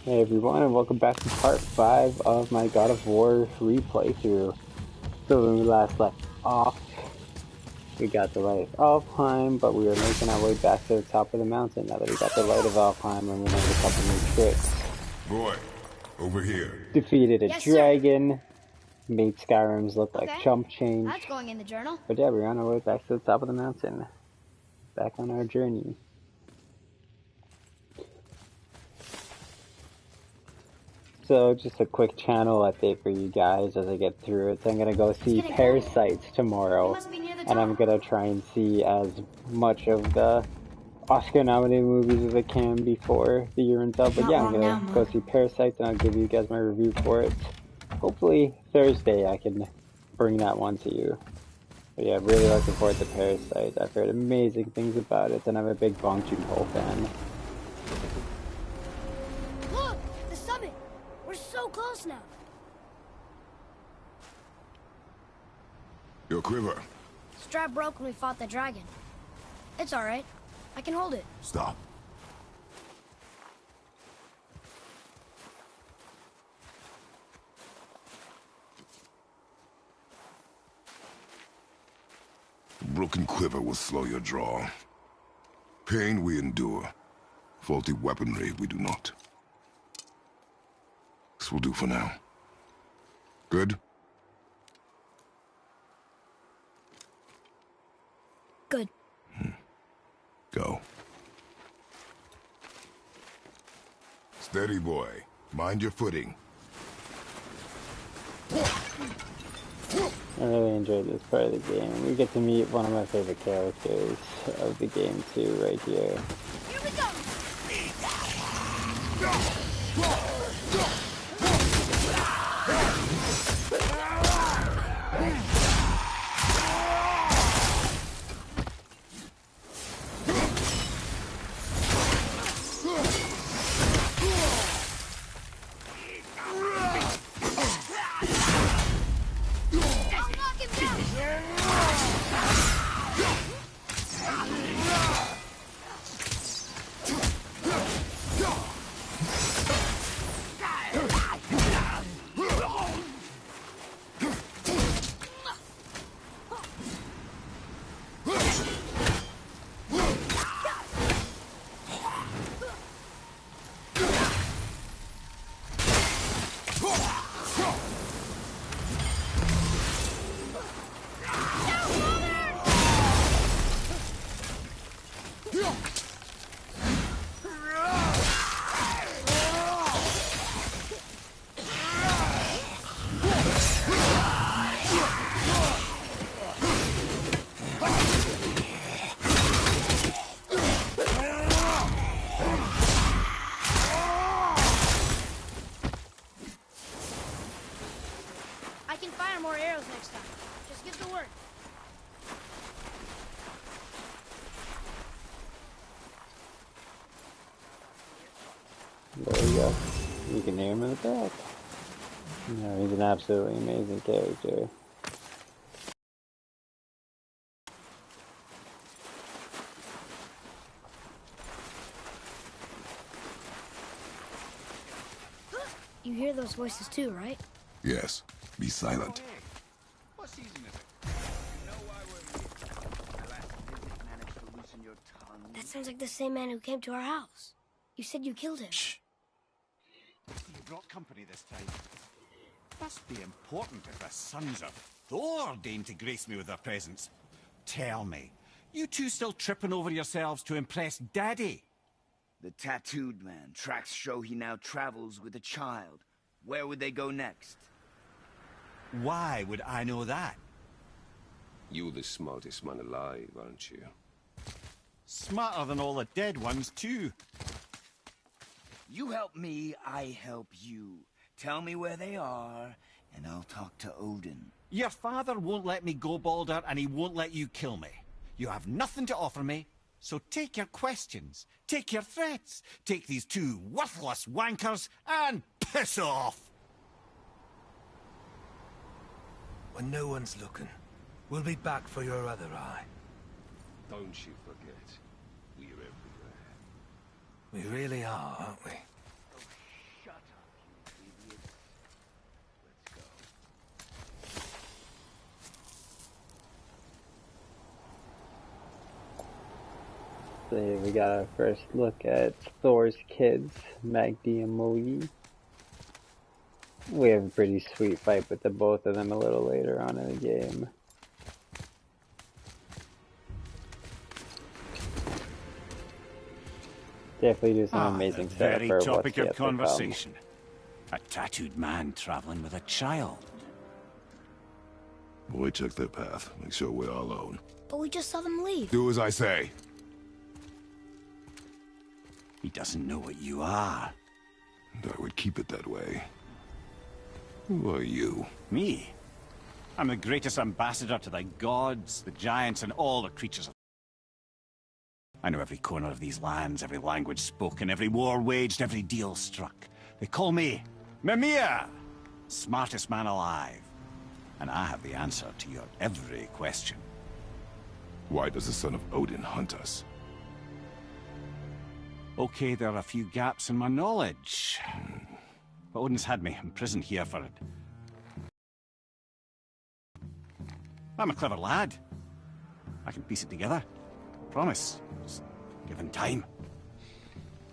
Hey everyone, and welcome back to part 5 of my God of War replay through. So when we last left off, we got the Light of Alfheim, but we were making our way back to the top of the mountain now that we got the Light of Alfheim and we learned a couple new tricks. Boy, over here. Defeated a Yes, sir. dragon, made Skyrim's look like Okay. chump change. That's going in the journal. But yeah, we're on our way back to the top of the mountain. Back on our journey. So just a quick channel update for you guys as I get through it. So I'm gonna go see Parasites tomorrow, and I'm gonna try and see as much of the Oscar-nominated movies as I can before the year ends up. But yeah, I'm gonna go see Parasites, and I'll give you guys my review for it. Hopefully Thursday I can bring that one to you. But yeah, really looking forward to Parasites. I've heard amazing things about it, and I'm a big Bong Joon-ho fan. Look, the summit. We're so close now. Your quiver. Strap broke when we fought the dragon. It's all right. I can hold it. Stop. A broken quiver will slow your draw. Pain we endure. Faulty weaponry we do not. This will do for now. Good? Good. Go. Steady, boy. Mind your footing. I really enjoyed this part of the game. We get to meet one of my favorite characters of the game too, right here. Here we go. I can fire more arrows next time. Just give the word. There we go. You can hear him in the back. No, he's an absolutely amazing character. You hear those voices too, right? Yes. Be silent. What season is it? You know why we're here. My last visit managed to loosen your tongue. That sounds like the same man who came to our house. You said you killed him. Shh. You brought company this time. Must be important if the sons of Thor deign to grace me with their presence. Tell me, you two still tripping over yourselves to impress Daddy? The tattooed man. Tracks show he now travels with a child. Where would they go next? Why would I know that? You're the smartest man alive, aren't you? Smarter than all the dead ones, too. You help me, I help you. Tell me where they are, and I'll talk to Odin. Your father won't let me go, Balder, and he won't let you kill me. You have nothing to offer me, so take your questions, take your threats, take these two worthless wankers, and piss off! When no one's looking, we'll be back for your other eye. Don't you forget, we're everywhere. We really are, aren't we? So here we got our first look at Thor's kids, Magdi and Mogi. We have a pretty sweet fight with the both of them a little later on in the game. Definitely do some amazing the setup very for topic what's yet of to come. conversation. A tattooed man traveling with a child. Boy, check their path. Make sure we're all alone. But we just saw them leave. Do as I say. He doesn't know what you are. And I would keep it that way. Who are you? Me? I'm the greatest ambassador to the gods, the giants, and all the creatures of... I know every corner of these lands, every language spoken, every war waged, every deal struck. They call me Mimir, smartest man alive. And I have the answer to your every question. Why does the son of Odin hunt us? Okay, there are a few gaps in my knowledge. But Odin's had me imprisoned here for it. I'm a clever lad. I can piece it together. Promise. Just given time.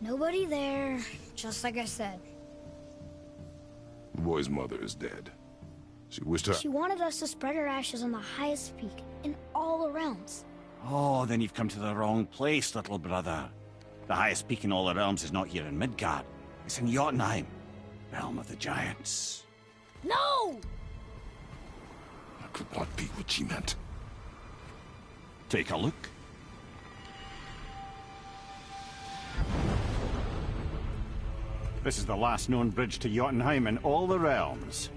Nobody there, just like I said. The boy's mother is dead. She wished her... She wanted us to spread her ashes on the highest peak in all the realms. Oh, then you've come to the wrong place, little brother. The highest peak in all the realms is not here in Midgard. It's in Jotunheim, realm of the giants. No! That could not be what she meant. Take a look. This is the last known bridge to Jotunheim in all the realms.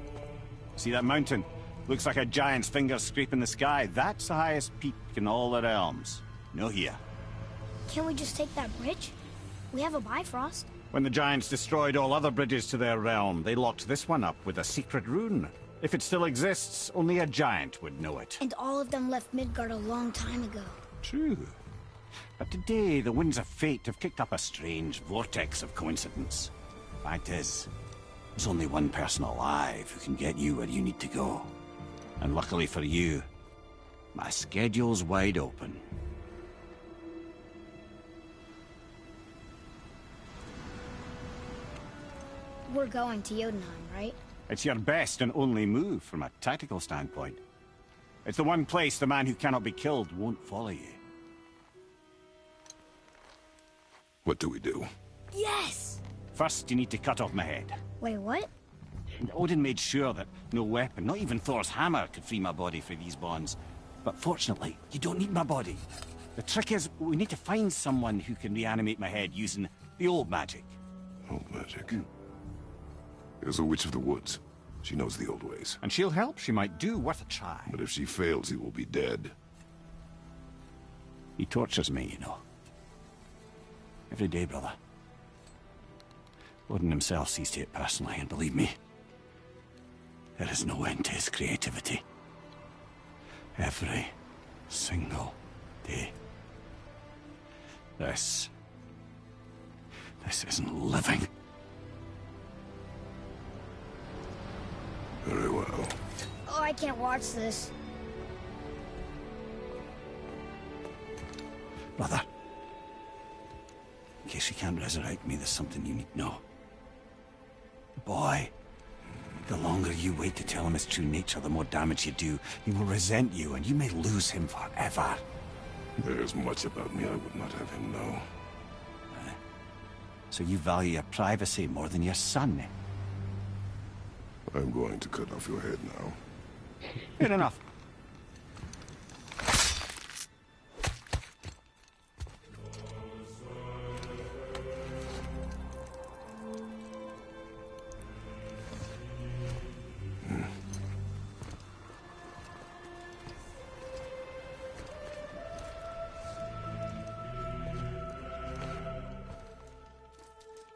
See that mountain? Looks like a giant's finger scraping the sky. That's the highest peak in all the realms. No here. Can't we just take that bridge? We have a Bifrost. When the giants destroyed all other bridges to their realm, they locked this one up with a secret rune. If it still exists, only a giant would know it. And all of them left Midgard a long time ago. True. But today, the winds of fate have kicked up a strange vortex of coincidence. Fact is, there's only one person alive who can get you where you need to go. And luckily for you, my schedule's wide open. We're going to Jotunheim, right? It's your best and only move from a tactical standpoint. It's the one place the man who cannot be killed won't follow you. What do we do? Yes! First, you need to cut off my head. Wait, what? And Odin made sure that no weapon, not even Thor's hammer, could free my body from these bonds. But fortunately, you don't need my body. The trick is, we need to find someone who can reanimate my head using the old magic. Old magic. There's a witch of the woods. She knows the old ways. And she'll help. She might do worth a try. But if she fails, he will be dead. He tortures me, you know. Every day, brother. Odin himself sees to it personally, and believe me, there is no end to his creativity. Every single day. This isn't living. Very well. Oh, I can't watch this. Brother, in case you can't resurrect me, there's something you need to know. The boy, the longer you wait to tell him his true nature, the more damage you do. He will resent you, and you may lose him forever. There's much about me I would not have him know. So you value your privacy more than your son? I'm going to cut off your head now. Good enough.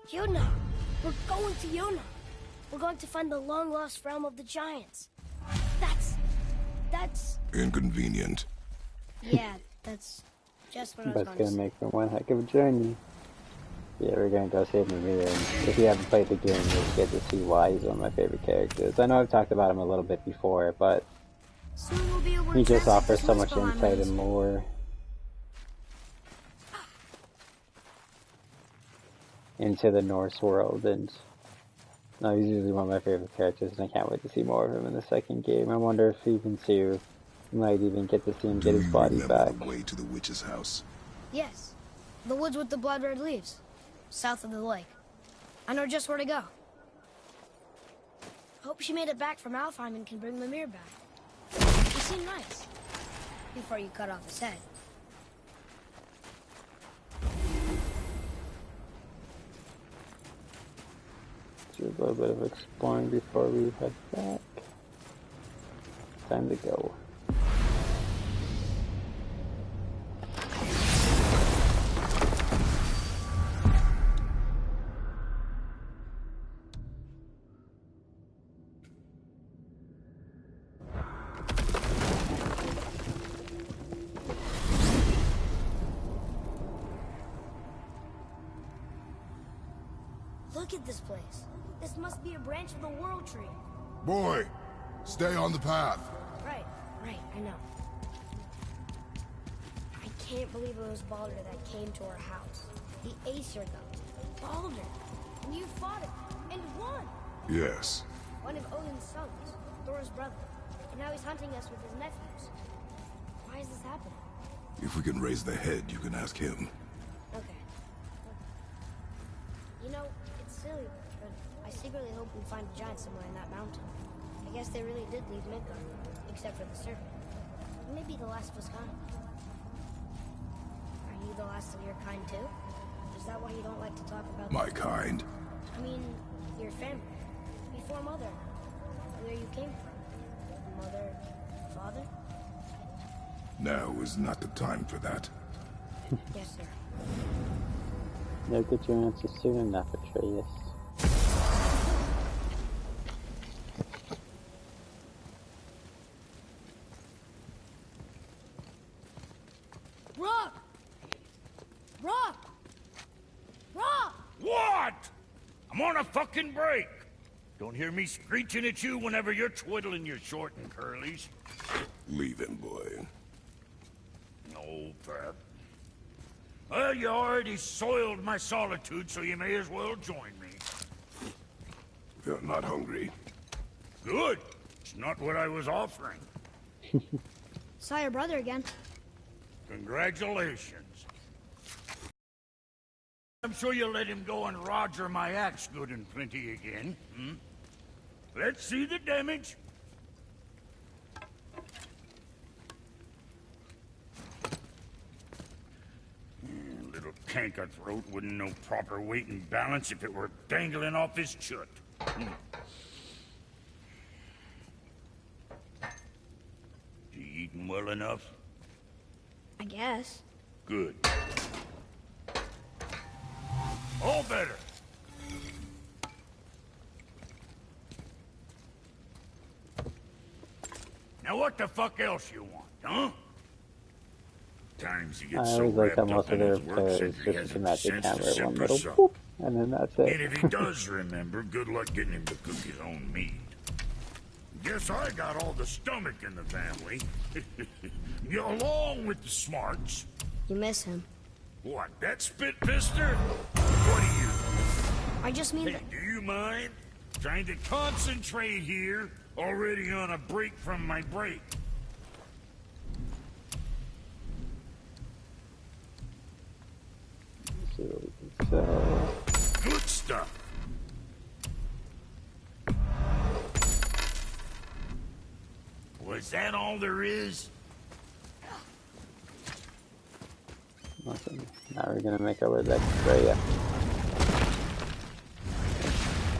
Jotunheim! We're going to Jotunheim! We're going to find the long-lost realm of the giants. That's... Inconvenient. Yeah, that's just what I was That's going to gonna say. make for one heck of a journey. Yeah, we're gonna go save Mimir, and if you haven't played the game, you'll get to see why he's one of my favorite characters. I know I've talked about him a little bit before, but Soon we'll be able to he just translate offers this so much Muspelheim insight news. and lore. into the Norse world, and no, he's usually one of my favorite characters, and I can't wait to see more of him in the second game. I wonder if season 2 might even get to see him get his body back. The way to the witch's house? Yes. The woods with the blood-red leaves. South of the lake. I know just where to go. Hope she made it back from Alfheim and can bring Mimir back. He seemed nice. Before you cut off his head. Do a little bit of exploring before we head back. Time to go. Look at this place. This must be a branch of the World Tree. Boy, stay on the path. Right, I know. I can't believe it was Baldur that came to our house. The Aesir god. Baldur. And you fought him. And won. Yes. One of Odin's sons. Thor's brother. And now he's hunting us with his nephews. Why is this happening? If we can raise the head, you can ask him. Okay. You know, it's silly, but I secretly hope we find a giant somewhere in that mountain. I guess they really did leave Midgard, except for the serpent. Maybe the last was kind. Are you the last of your kind too? Is that why you don't like to talk about My kind? I mean, your family. Before Mother. Where you came from. Mother, father? Now is not the time for that. Yes, sir. You'll get your answer soon enough, Atreus. Rock! Rock! Rock! What? I'm on a fucking break. Don't hear me screeching at you whenever you're twiddling your short and curlies. Leave him, boy. No, Pep. Well, you already soiled my solitude, so you may as well join me. You're not hungry. Good. It's not what I was offering. Saw your brother again. Congratulations. I'm sure you'll let him go and roger my axe good and plenty again. Let's see the damage. Little canker throat wouldn't know proper weight and balance if it were dangling off his chut. You eating well enough? I guess. Good. All better. Now what the fuck else you want, huh? Times he I gets so always like wrapped how up most of in their his work, is says he just a hasn't magic sense camera, to one simper little some. whoop, and then that's And it. if he does remember, good luck getting him to cook his own meat. Guess I got all the stomach in the family. Along with the smarts. You miss him. What, that spit pister? What are you? I just mean Hey, that. do you mind? Trying to concentrate here. Already on a break from my break. See what we can sell. Good stuff. Was that all there is? Awesome. Now we're gonna make our way back to Freya.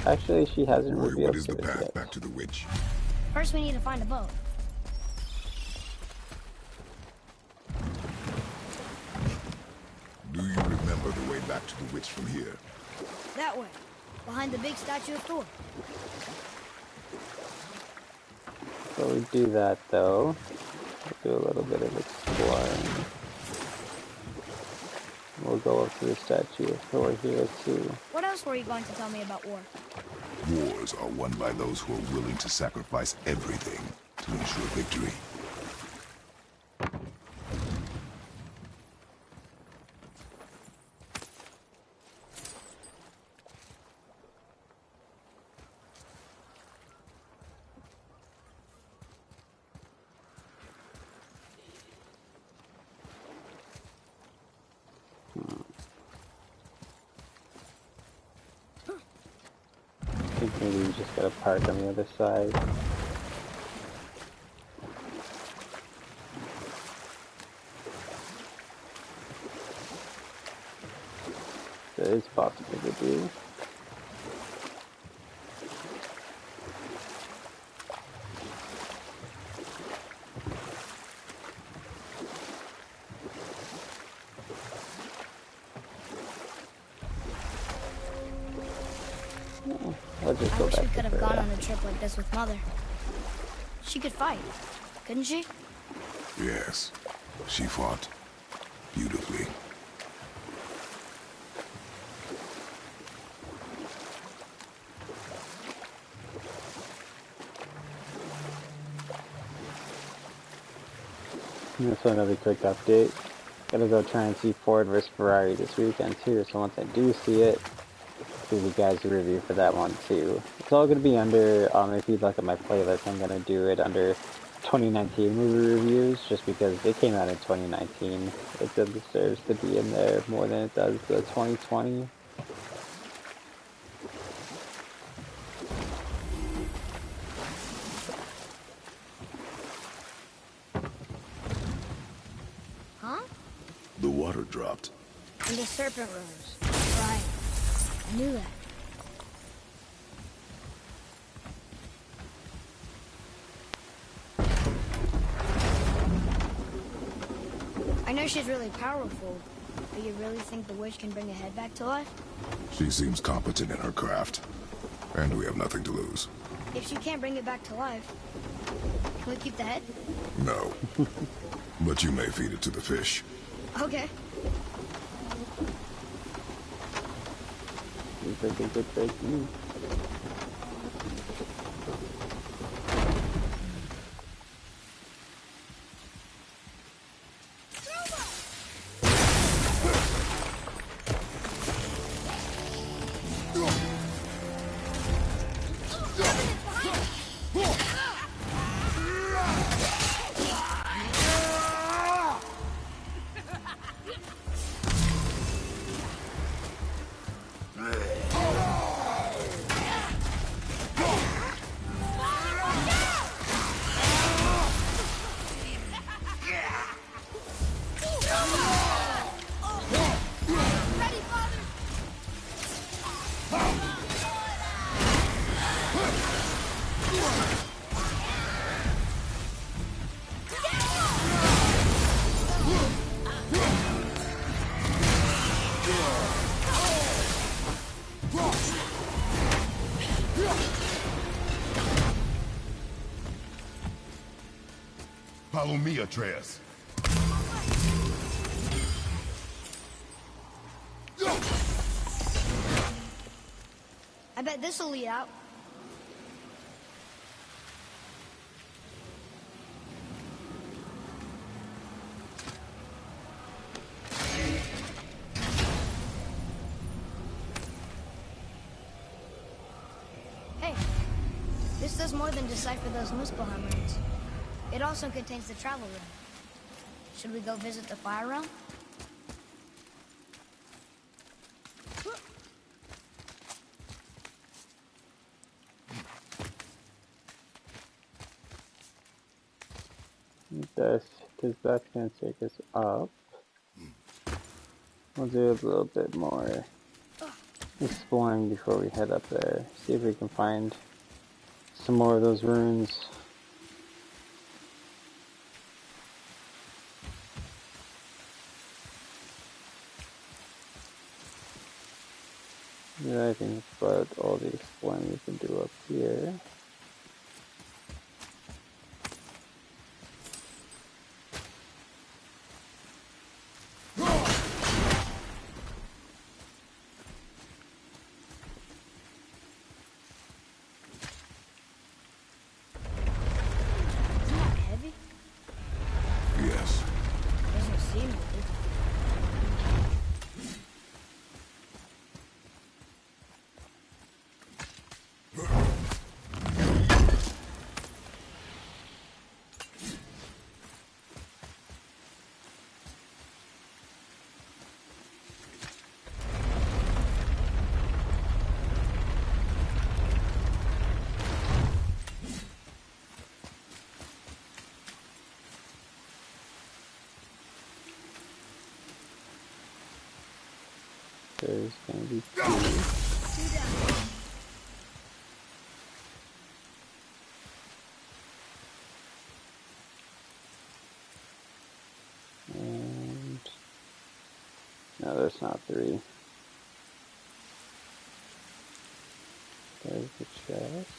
Actually, she hasn't Boy, revealed what is to the us path yet. back to the witch? First we need to find a boat. Do you remember the way back to the witch from here? That way. Behind the big statue of Thor. Before we do that, though, we'll do a little bit of exploring. We'll go up to the statue of Thor here, too. What else were you going to tell me about war? Wars are won by those who are willing to sacrifice everything to ensure victory. think maybe we just gotta park on the other side. That is possible to do. I'll just I go wish back we to could have her. gone on a trip like this with Mother. She could fight, couldn't she? Yes, she fought beautifully. So another quick update. Gonna go try and see Ford vs Ferrari this weekend too. So once I do see it, give you guys a review for that one too. It's all gonna be under. If you look at my playlist, I'm gonna do it under 2019 movie reviews, just because it came out in 2019. It deserves to be in there more than it does the 2020. Huh? The water dropped. And the serpent rose. Right. I knew that. I know she's really powerful, but you really think the witch can bring a head back to life? She seems competent in her craft, and we have nothing to lose. If she can't bring it back to life, can we keep the head? No. But you may feed it to the fish. Okay. Seems like a good fake move. Follow me, Atreus. I bet this'll lead out. Hey, this does more than decipher those Muspelheim runes. It also contains the travel rune. Should we go visit the fire realm? This, because that's gonna take us up. We'll do a little bit more exploring before we head up there. See if we can find some more of those runes. Yeah, I think that's about all the exploring we can do up here. Isn't that heavy? Yes. Doesn't seem heavy. there's gonna be 2. And no, there's not 3. There's the chest.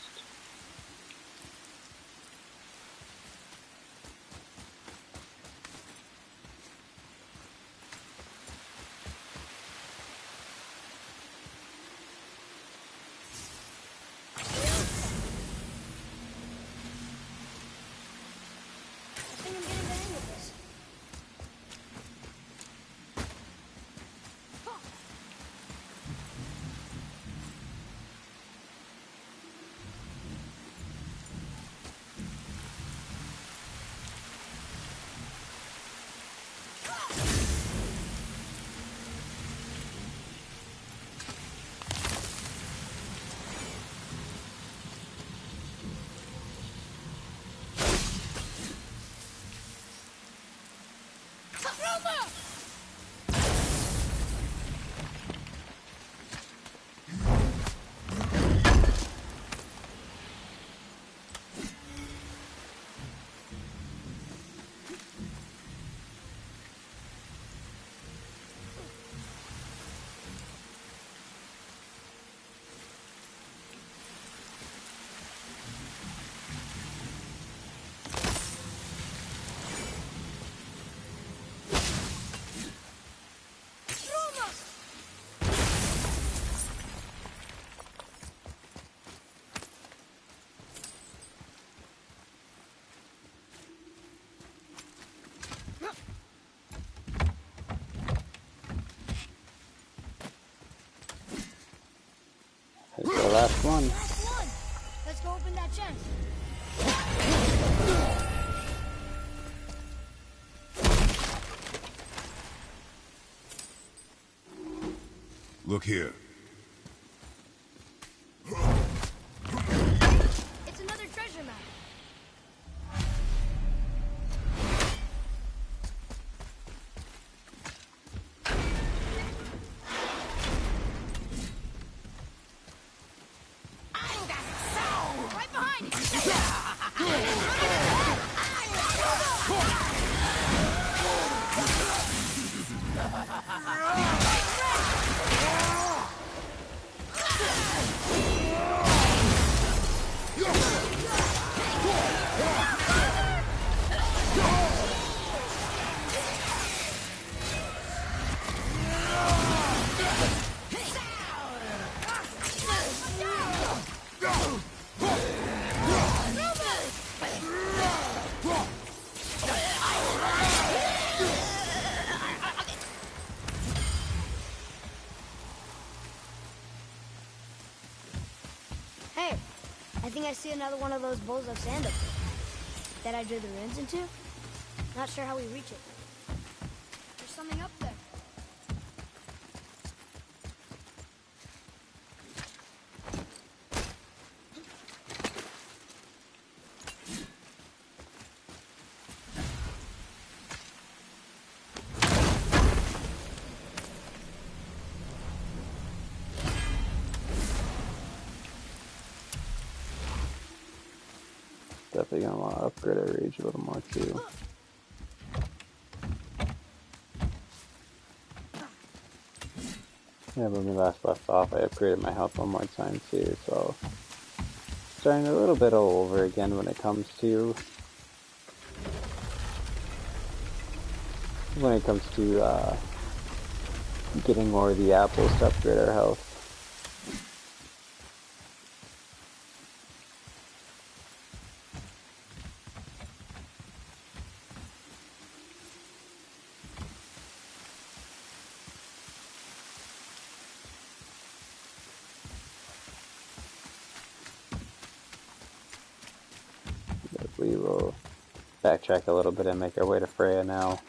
Here's the last one. Last one! Let's go open that chest. Look here. It's another treasure map. Right behind Hey, I think I see another one of those bowls of sand up there that I drew the runes into. Not sure how we reach it. There's something up there. Definitely gonna want to upgrade our rage a little more too. Yeah, when we last left off, I upgraded my health one more time too, so starting a little bit all over again when it comes to getting more of the apples to upgrade our health. But we will backtrack a little bit and make our way to Freya now.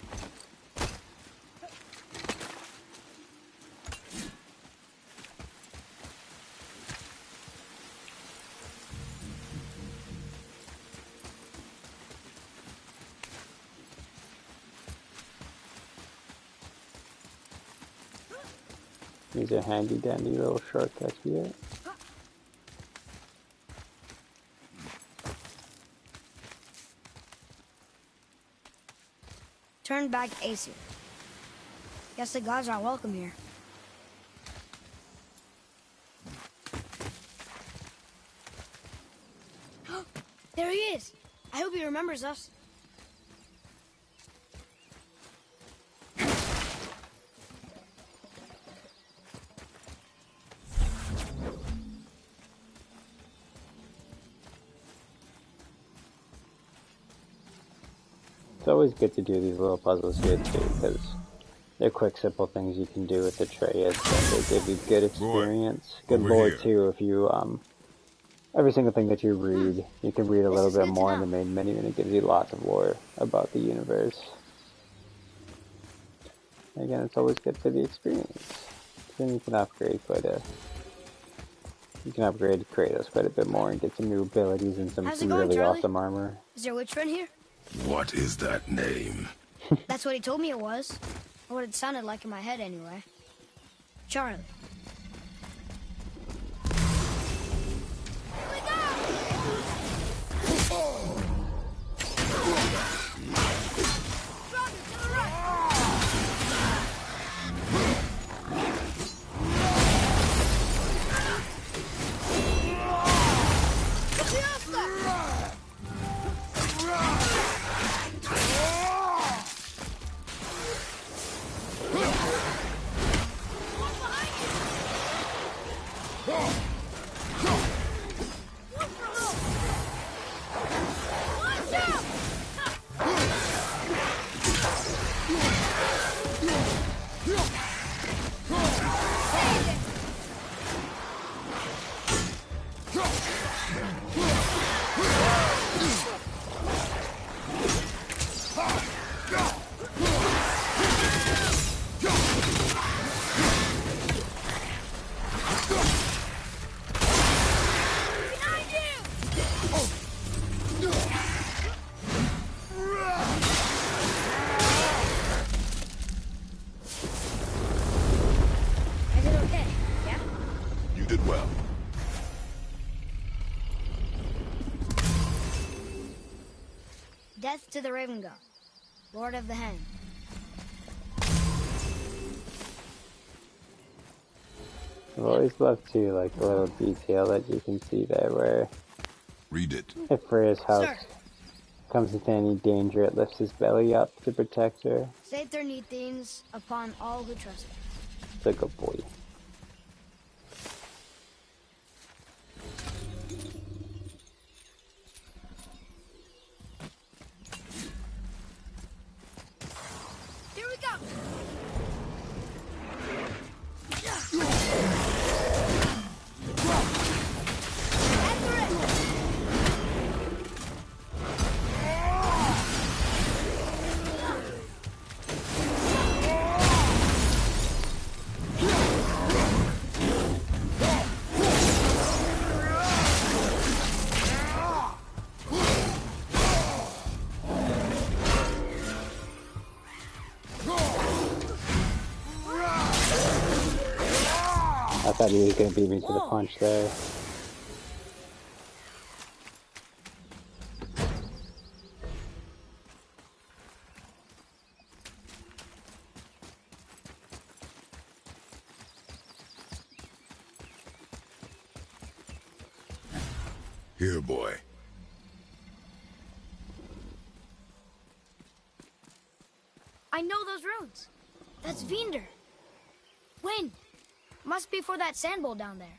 These are handy dandy little shortcuts here. Turn back Aesir. Guess the gods aren't welcome here. There he is! I hope he remembers us. It's always good to do these little puzzles here too, because they're quick, simple things you can do with Atreus, and they give you good experience, good lore too. If you every single thing that you read, you can read a little bit more in the main menu, and it gives you lots of lore about the universe. Again, it's always good for the experience. Then you can upgrade you can upgrade Kratos quite a bit more and get some new abilities and some really awesome armor. Is there a witch friend here? What is that name? That's what he told me it was. Or what it sounded like in my head anyway. Charlie. Here we go! Death to the Raven God, Lord of the Hanged. I've always loved too, like the little detail that you can see there where read it. If Freya's house comes into any danger, it lifts his belly up to protect her. Saith their neat things upon all who trust him. It's a good boy. I thought he was going to beat me to the punch there. Here, boy. I know those runes. That's Vinder. When? Must be for that sand bowl down there.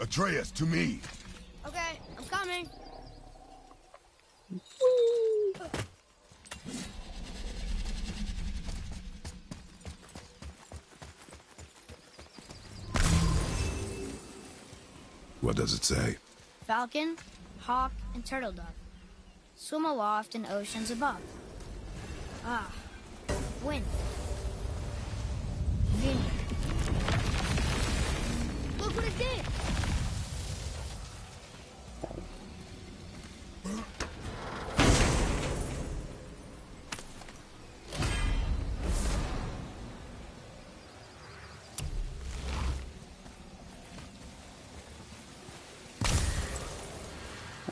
Atreus, to me! Okay, I'm coming. What does it say? Falcon, hawk, and turtle dove. Swim aloft in oceans above. Ah, wind. Mimir. Look what it did!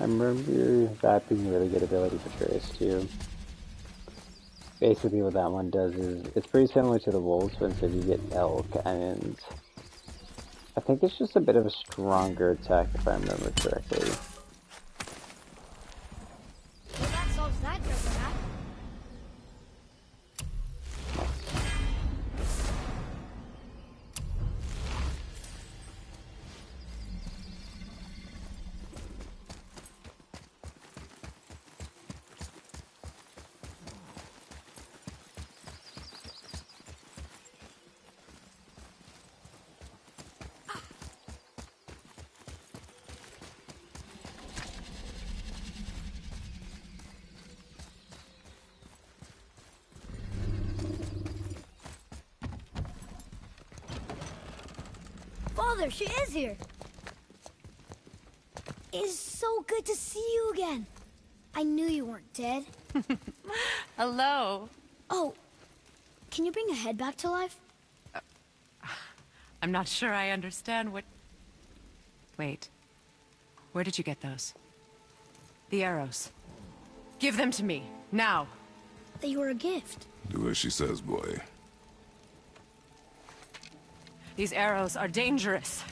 I remember that being a really good ability for Trace too. Basically what that one does is, it's pretty similar to the wolves, but instead you get elk, and I think it's just a bit of a stronger attack if I remember correctly. Well, that solves that trouble, Matt. Father, she is here. It's so good to see you again. I knew you weren't dead. Hello. Oh, can you bring a head back to life? I'm not sure I understand what... Wait. Where did you get those? The arrows. Give them to me, now. They were a gift. Do as she says, boy. These arrows are dangerous.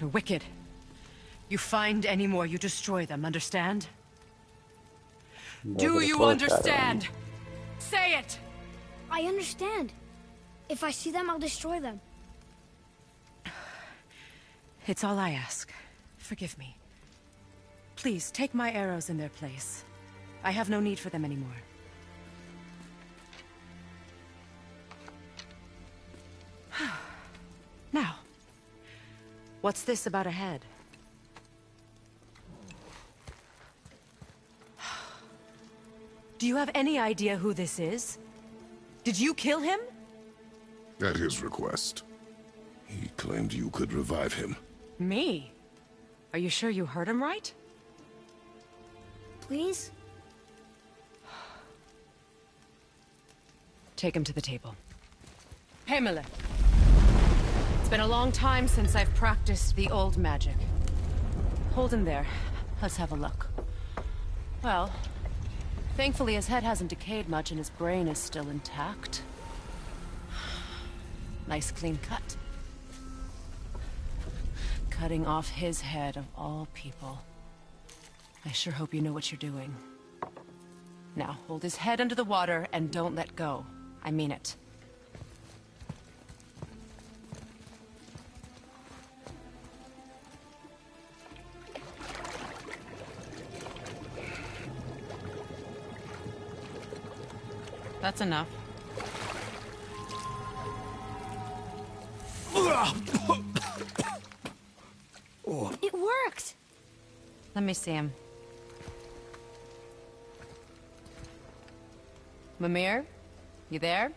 And wicked. You find any more, you destroy them, understand? Do you understand? Say it! I understand. If I see them, I'll destroy them. It's all I ask. Forgive me. Please, take my arrows in their place. I have no need for them anymore. Now, what's this about a head? Do you have any idea who this is? Did you kill him? At his request. He claimed you could revive him. Me? Are you sure you heard him right? Please? Take him to the table. Mimir. It's been a long time since I've practiced the old magic. Hold him there. Let's have a look. Well, thankfully his head hasn't decayed much and his brain is still intact. Nice clean cut. Cutting off his head of all people. I sure hope you know what you're doing. Now, hold his head under the water and don't let go. I mean it. That's enough. It worked! Let me see him. Mimir? You there?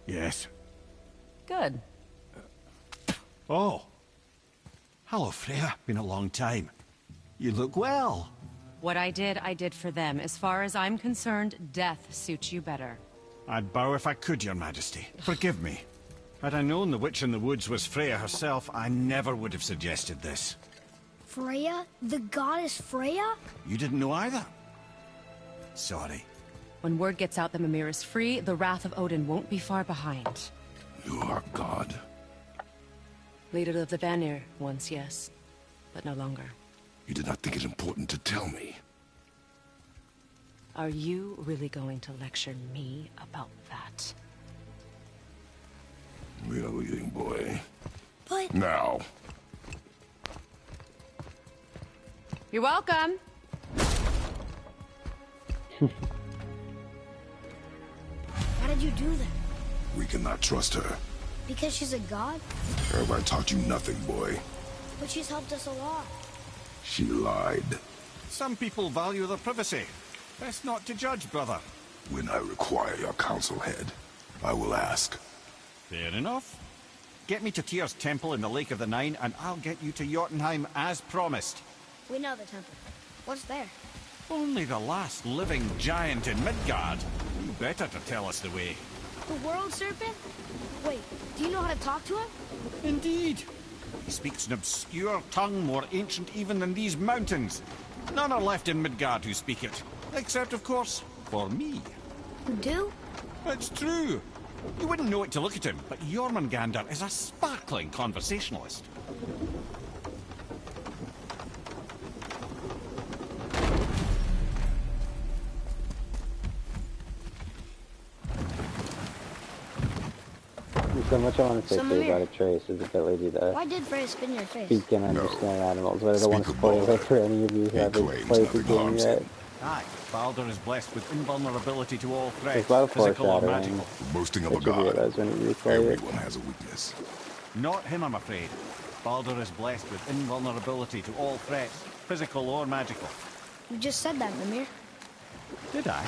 Yes. Good. Oh. Hello, Freya. Been a long time. You look well. What I did for them. As far as I'm concerned, death suits you better. I'd bow if I could, Your Majesty. Forgive me. Had I known the witch in the woods was Freya herself, I never would have suggested this. Freya? The goddess Freya? You didn't know either? Sorry. When word gets out that Mimir is free, the wrath of Odin won't be far behind. You are God. Leader of the Vanir, once, yes. But no longer. You did not think it important to tell me. Are you really going to lecture me about that? We are leaving, boy. But... Now. You're welcome. Why did you do that? We cannot trust her. Because she's a god? Have I taught you nothing, boy? But she's helped us a lot. She lied. Some people value their privacy. Best not to judge, brother. When I require your council head, I will ask. Fair enough. Get me to Tyr's temple in the Lake of the Nine, and I'll get you to Jotunheim as promised. We know the temple. What's there? Only the last living giant in Midgard. You better to tell us the way. The world serpent? Wait, do you know how to talk to him? Indeed. He speaks an obscure tongue more ancient even than these mountains. None are left in Midgard who speak it. Except, of course, for me. You do? It's true. You wouldn't know it to look at him, but Jormungandr is a sparkling conversationalist. So much I want to say So, to you Mimir, about a Trace's ability to why did Freya spin your face? speak and understand animals, but I don't want to Speak spoil of it for any of you who He haven't claims played the nothing game harms yet. him. Aye, Baldur is blessed with invulnerability to all threats, There's a lot of physical or foreshadowing magical. Boasting of a that you god. realize when you replay it. Everyone has a weakness. Not him, I'm afraid. Baldur is blessed with invulnerability to all threats, physical or magical. You just said that, Mimir. Did I?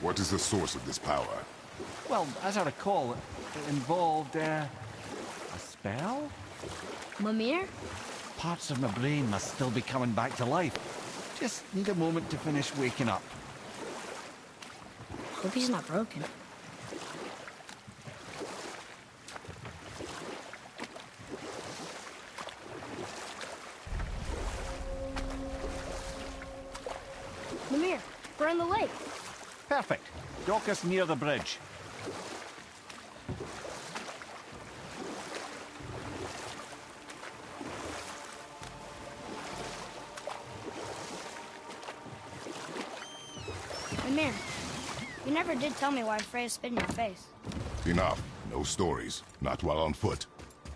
What is the source of this power? Well, as I recall, it involved, a spell? Mimir? Parts of my brain must still be coming back to life. Just need a moment to finish waking up. Hope he's not broken. Mimir, we're in the lake. Perfect. Dock us near the bridge. Mimir, you never did tell me why Freya spit in your face. Enough. No stories. Not while on foot.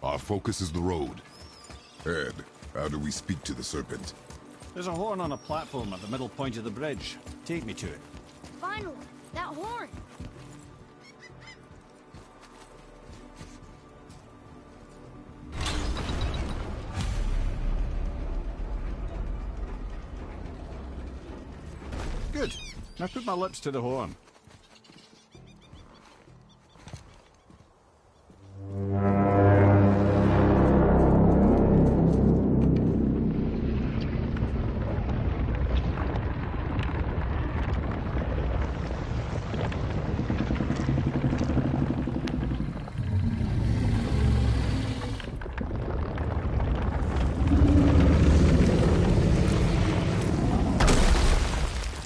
Our focus is the road. Ed, how do we speak to the serpent? There's a horn on a platform at the middle point of the bridge. Take me to it. Finally, that horn. Good. Now put my lips to the horn.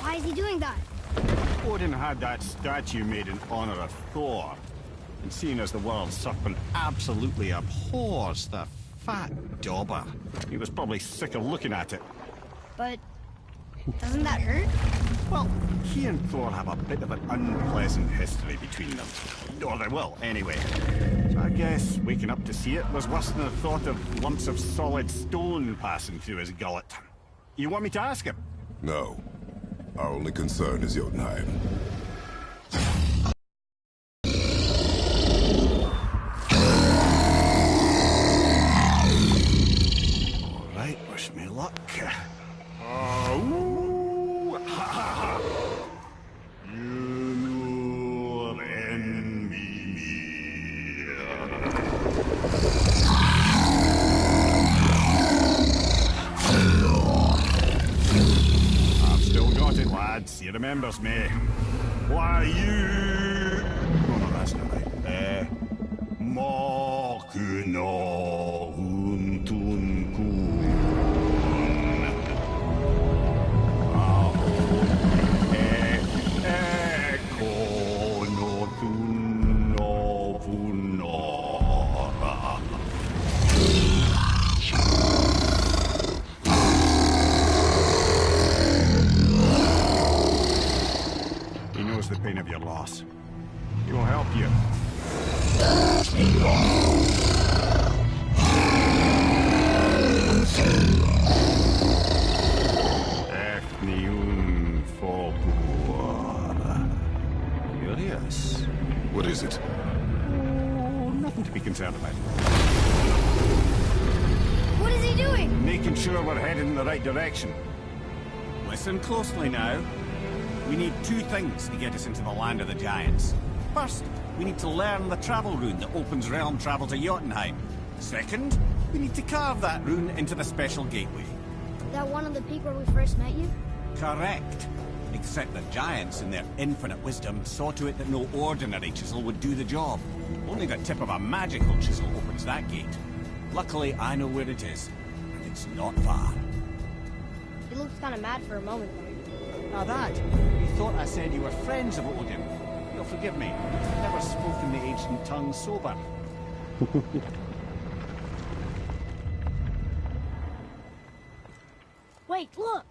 Why is he doing that? Odin had that statue made in honor of Thor. And seeing as the world's serpent absolutely abhors the fat dauber, he was probably sick of looking at it. But doesn't that hurt? Well, he and Thor have a bit of an unpleasant history between them. Or they will, anyway. So I guess waking up to see it was worse than the thought of lumps of solid stone passing through his gullet. You want me to ask him? No. Our only concern is Jotunheim. Alright, wish me luck. Ooh, ha, ha, ha. Mimir and Mimir. I've still got it, lads. He remembers me. Why, you... Oh, no, that's not right. Makuna Huntun Kun. Eko no Tun no Funora. He knows the pain of your loss. He will help you. dangerous. What is it? Oh, nothing to be concerned about. What is he doing? Making sure we're heading in the right direction. Listen closely now. We need two things to get us into the land of the Giants. First, we need to learn the travel rune that opens realm travel to Jotunheim. Second, we need to carve that rune into the special gateway. That one on the peak where we first met you? Correct. Except the Giants, in their infinite wisdom, saw to it that no ordinary chisel would do the job. Only the tip of a magical chisel opens that gate. Luckily, I know where it is, and it's not far. He looked kind of mad for a moment there. Now that, you thought I said you were friends of Odin. You'll forgive me. I've never spoken the ancient tongue sober. Wait, look!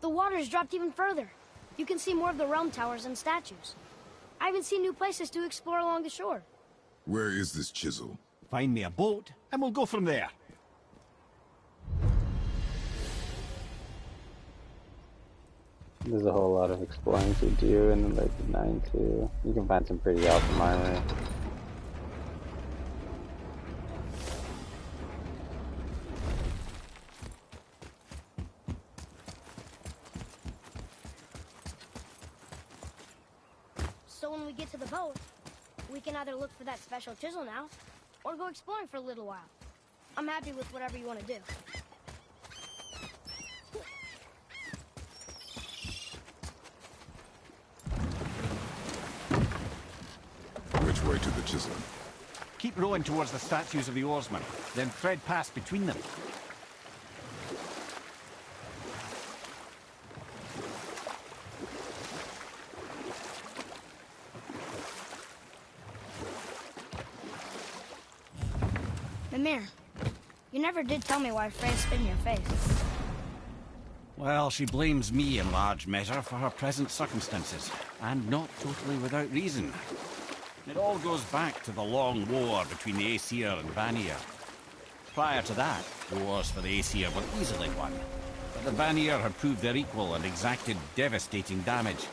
The water's dropped even further. You can see more of the realm towers and statues. I even see new places to explore along the shore. Where is this chisel? Find me a boat, and we'll go from there. There's a whole lot of exploring to do in the Lake of Nine too. You can find some pretty awesome armor. So when we get to the boat, we can either look for that special chisel now, or go exploring for a little while. I'm happy with whatever you want to do. Which way to the chisel? Keep rowing towards the statues of the oarsmen, then thread past between them. Mimir, you never did tell me why Frey spit in your face. Well, she blames me in large measure for her present circumstances, and not totally without reason. It all goes back to the long war between the Aesir and Vanir. Prior to that, the wars for the Aesir were easily won, but the Vanir had proved their equal and exacted devastating damage.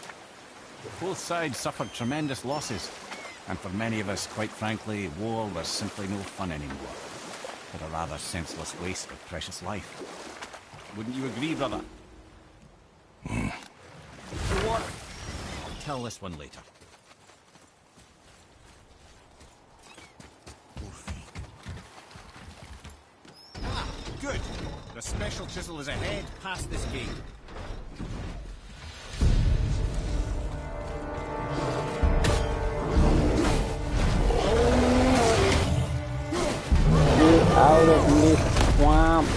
Both sides suffered tremendous losses, and for many of us, quite frankly, war was simply no fun anymore, but a rather senseless waste of precious life. Wouldn't you agree, brother? What? I'll tell this one later. Ah, good. The special chisel is ahead, past this gate. Get out of this swamp!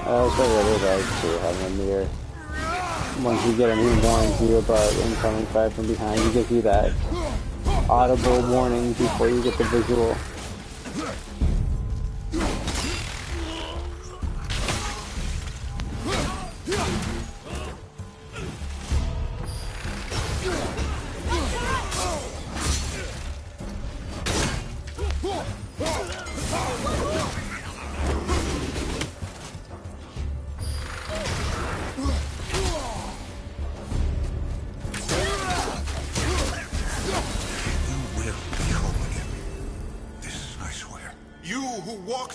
I also really like to have Mimir. Once you get a new warning to you about incoming fire from behind, you gives you that audible warning before you get the visual.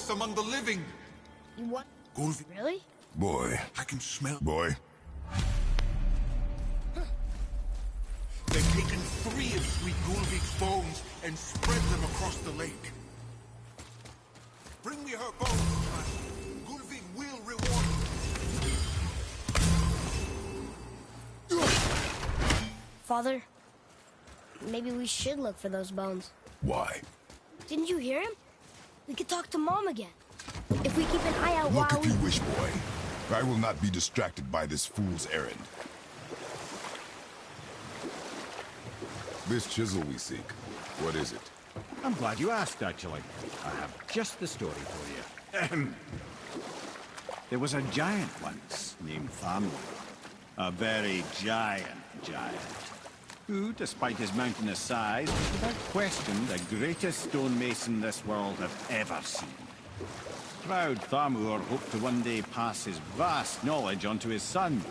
Among the living. You what? Really? Boy. I can smell. Boy. They've taken 3 of Sweet Gulvik's bones and spread them across the lake. Bring me her bones, man. Gulvik will reward you. Father, maybe we should look for those bones. Why? Didn't you hear him? We could talk to Mom again. If we keep an eye out Look while if you wish, boy. I will not be distracted by this fool's errand. This chisel we seek, what is it? I'm glad you asked, actually. I have just the story for you. There was a giant once named Thamur. A very giant, who, despite his mountainous size, was without question the greatest stonemason this world had ever seen. Proud Thamur hoped to one day pass his vast knowledge on to his son.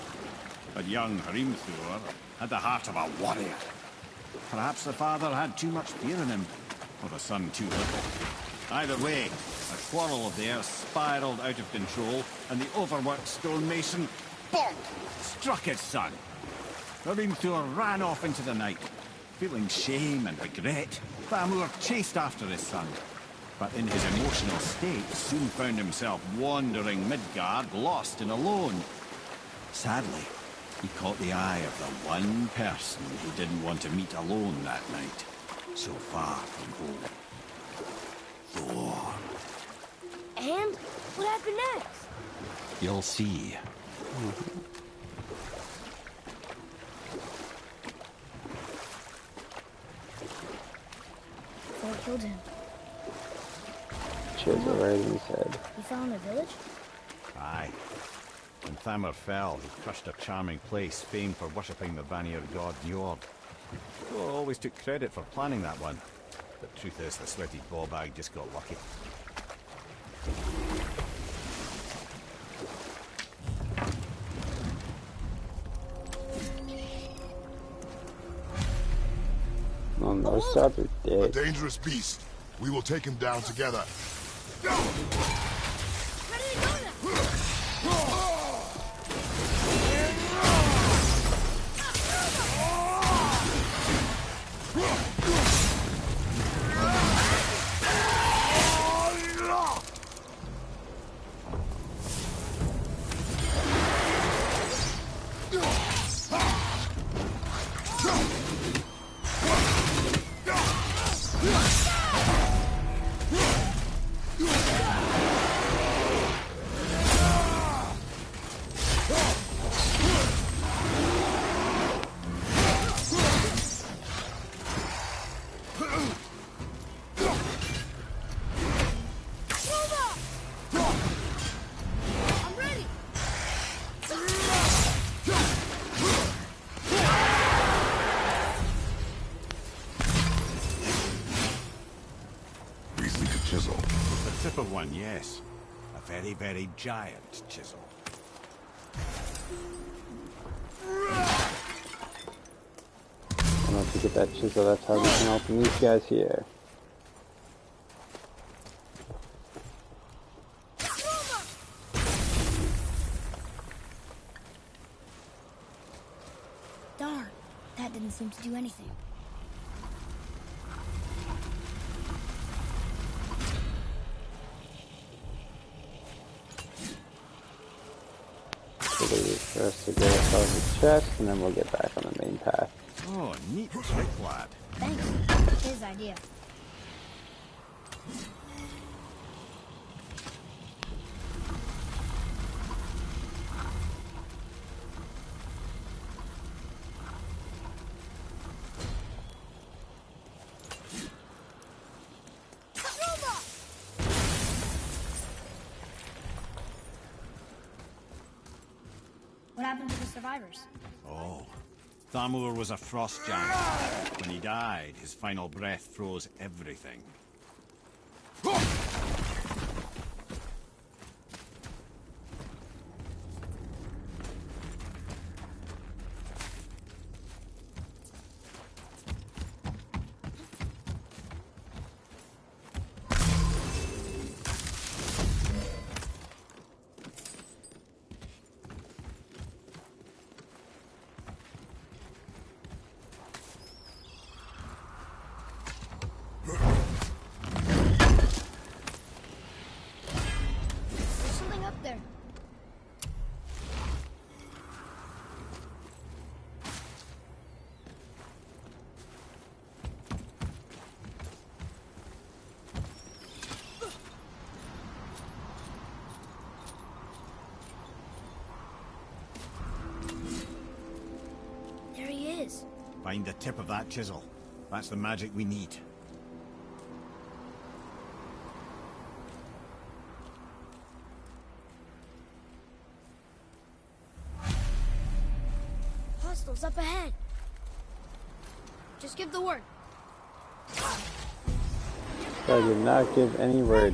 But young Hrimthur had the heart of a warrior. Perhaps the father had too much fear in him, or the son too little. Either way, a quarrel of theirs spiraled out of control, and the overworked stonemason, bonk, struck his son. Hrimthur ran off into the night. Feeling shame and regret, Thamur chased after his son. But in his emotional state, soon found himself wandering Midgard, lost and alone. Sadly, he caught the eye of the one person he didn't want to meet alone that night, so far from home. Thor. And what happened next? You'll see. Thor killed him. Chisel right in his head. He fell in a village? Aye. When Thamur fell, he crushed a charming place famed for worshipping the Vanir god Njord. Thor always took credit for planning that one. The truth is, the sweaty ballbag just got lucky. Oh, no, stop it, A dead. dangerous beast. We will take him down together. Ready to go now! I'm ready! We seek a chisel. The tip of one, yes. A very, very giant chisel. I'm going to get that chisel, that's how we can open these guys here. Darn, that didn't seem to do anything. So they wait for us to go across the chest, and then we'll get back on the main path. Oh, neat trick, lad. Thanks. His idea. What happened to the survivors? Oh. Thamur was a frost giant. When he died, his final breath froze everything. Find the tip of that chisel. That's the magic we need. Hostiles up ahead. Just give the word. I did not give any word.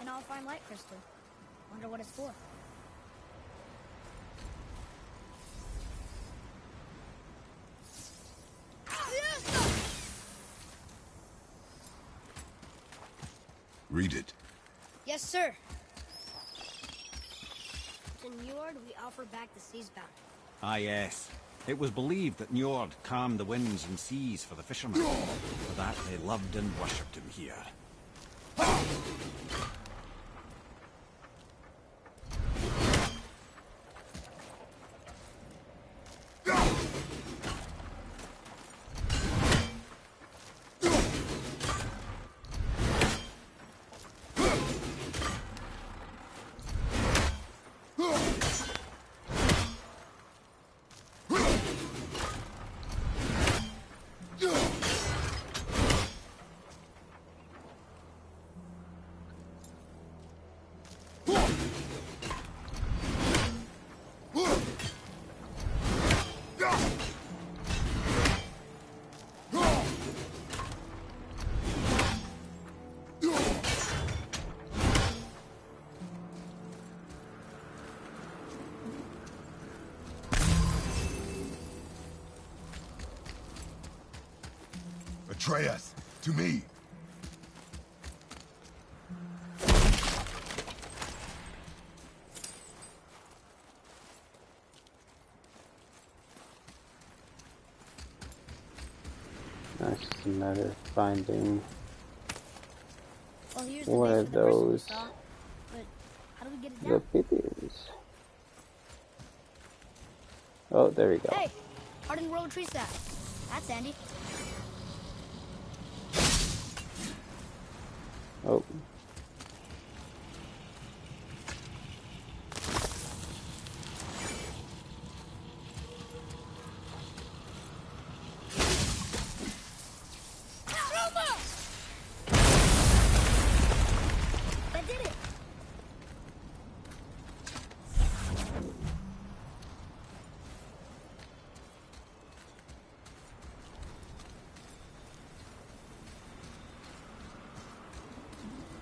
An all-fine light crystal. Wonder what it's for. Read it. Yes, sir. To Njord, we offer back the seas bound. Ah, yes. It was believed that Njord calmed the winds and seas for the fishermen. For that, they loved and worshipped him here. Atreus, to me. That's just a matter of finding Well, here's one the of base for the person we those saw. But how do we get it the down? pippies. Oh, there we go. Hey, hardened roller tree staff. That's handy. Oh. I did it.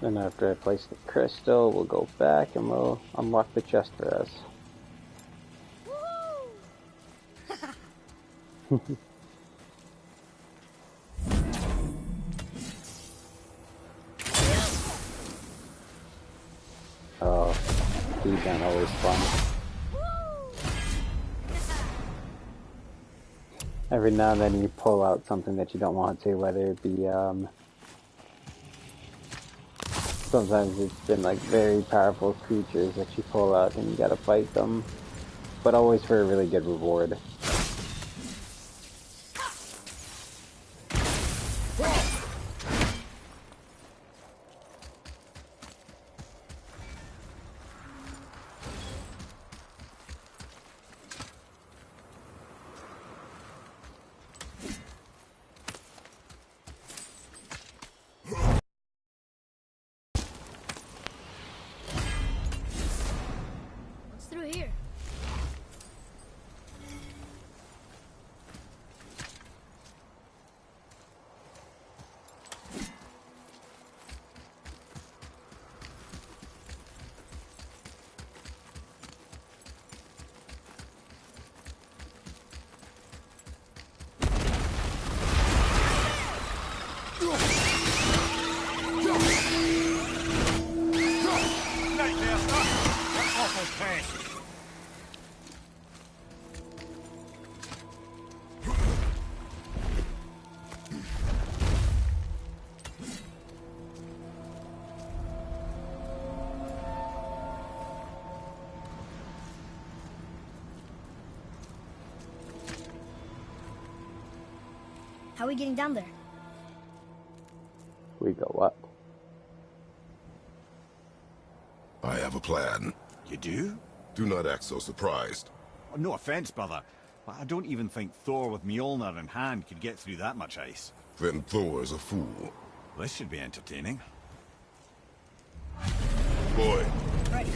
And after I place the crystal, we'll go back and we'll unlock the chest for us. Oh, speedrun always fun. Every now and then you pull out something that you don't want to, whether it be, sometimes it's been like very powerful creatures that you pull out and you gotta fight them, but always for a really good reward. What's through here? How are we getting down there? We go up. I have a plan. You do? Do not act so surprised. Oh, no offense, brother, but I don't even think Thor with Mjolnir in hand could get through that much ice. Then Thor is a fool. This should be entertaining. Boy. Ready.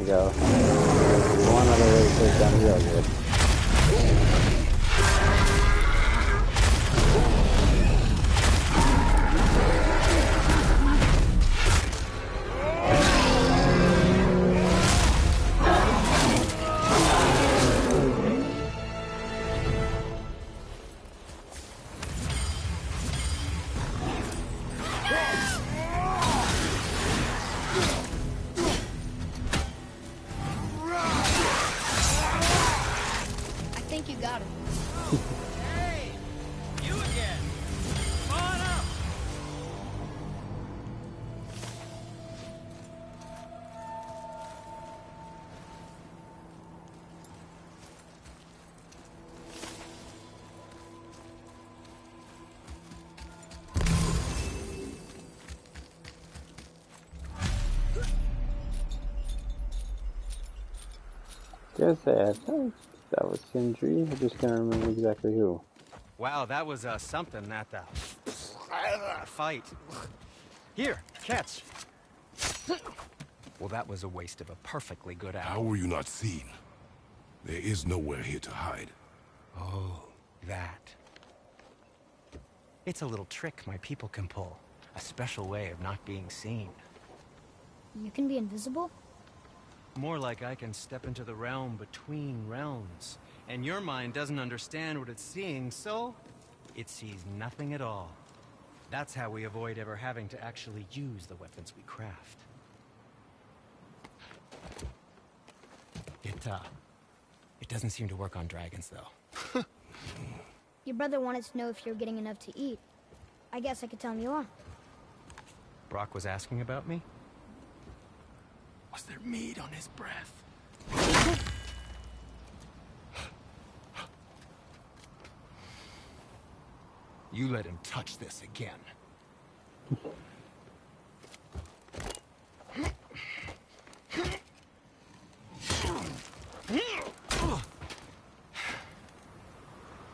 Go. One other way to take down real good. think you got it. Hey! You again! Come on up! Guess I think that was Sindri. I just can't remember exactly who. Wow, that was something, that fight. Here, catch. Well, that was a waste of a perfectly good How hour. were you not seen? There is nowhere here to hide. Oh, that. It's a little trick my people can pull. A special way of not being seen. You can be invisible? More like I can step into the realm between realms. And your mind doesn't understand what it's seeing, so it sees nothing at all. That's how we avoid ever having to actually use the weapons we craft. It doesn't seem to work on dragons, though. Your brother wanted to know if you're getting enough to eat. I guess I could tell him you are. Brock was asking about me? Was there meat on his breath? You let him touch this again.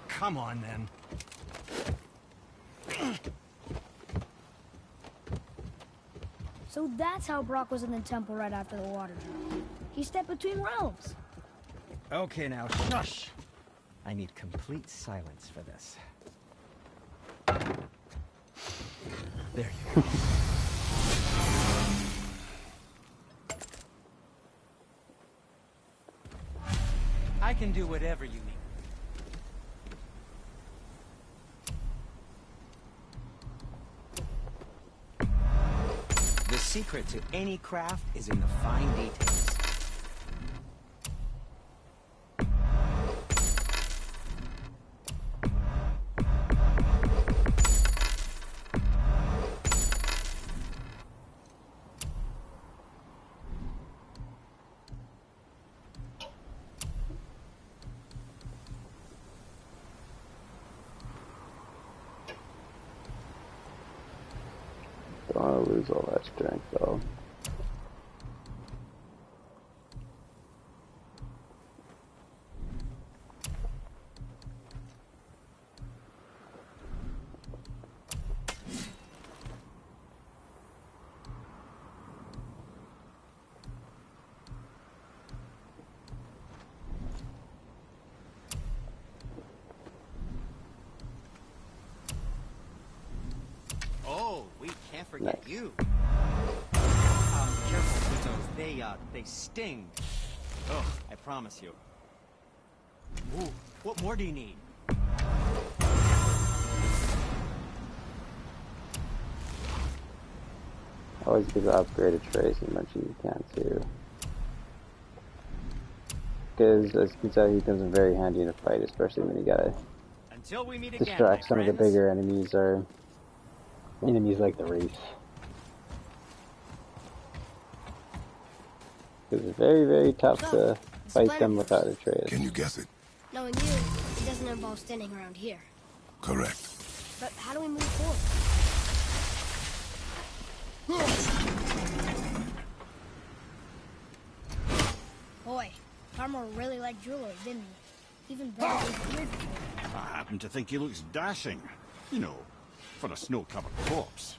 Come on, then. So that's how Brock was in the temple right after the water drought. He stepped between realms. Okay, now, shush! I need complete silence for this. There you go. I can do whatever you need. The secret to any craft is in the fine details. Don't want to lose all that strength though. Oh, we can't forget Nice. you. Careful, Fritos. They sting. Ugh, I promise you. Ooh, what more do you need? Always good to upgrade a trace as much as you can too. Because as you can tell, he comes in very handy in a fight, especially when you gotta Until we meet again, distract my some of the friends. bigger enemies or enemies like the Wraith. Because it's very, very tough to fight them without a trace. Can you guess it? Knowing you, it doesn't involve standing around here. Correct. But how do we move forward? Boy, Farmer really liked jewelry, didn't he? Even better than his beard before. I happen to think he looks dashing. You know, for a snow-covered corpse.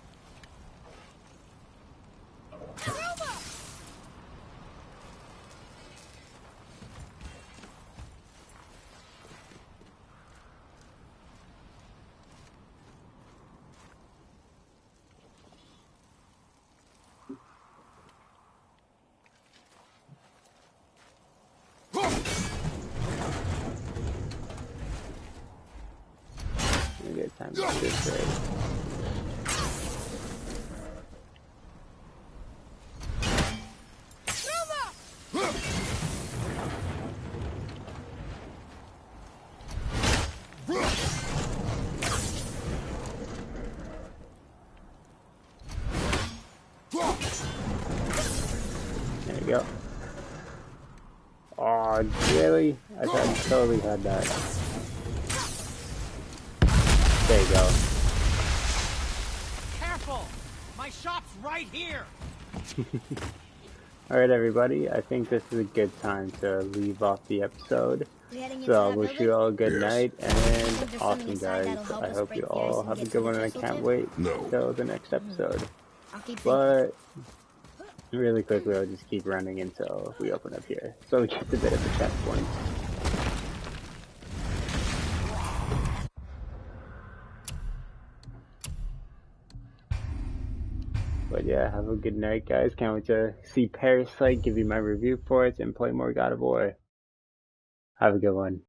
We get time to do this right. Yep. Oh, really? I thought I totally had that. There you go. Careful! My shop's right here! Alright everybody, I think this is a good time to leave off the episode. So I wish you all a good night, and awesome guys. I hope you all have a good one, and I can't wait until the next episode. But really quickly, I'll just keep running until we open up here. So it's just a bit of a checkpoint. But yeah, have a good night guys. Can't wait to see Parasite, give you my review for it, and play more God of War. Have a good one.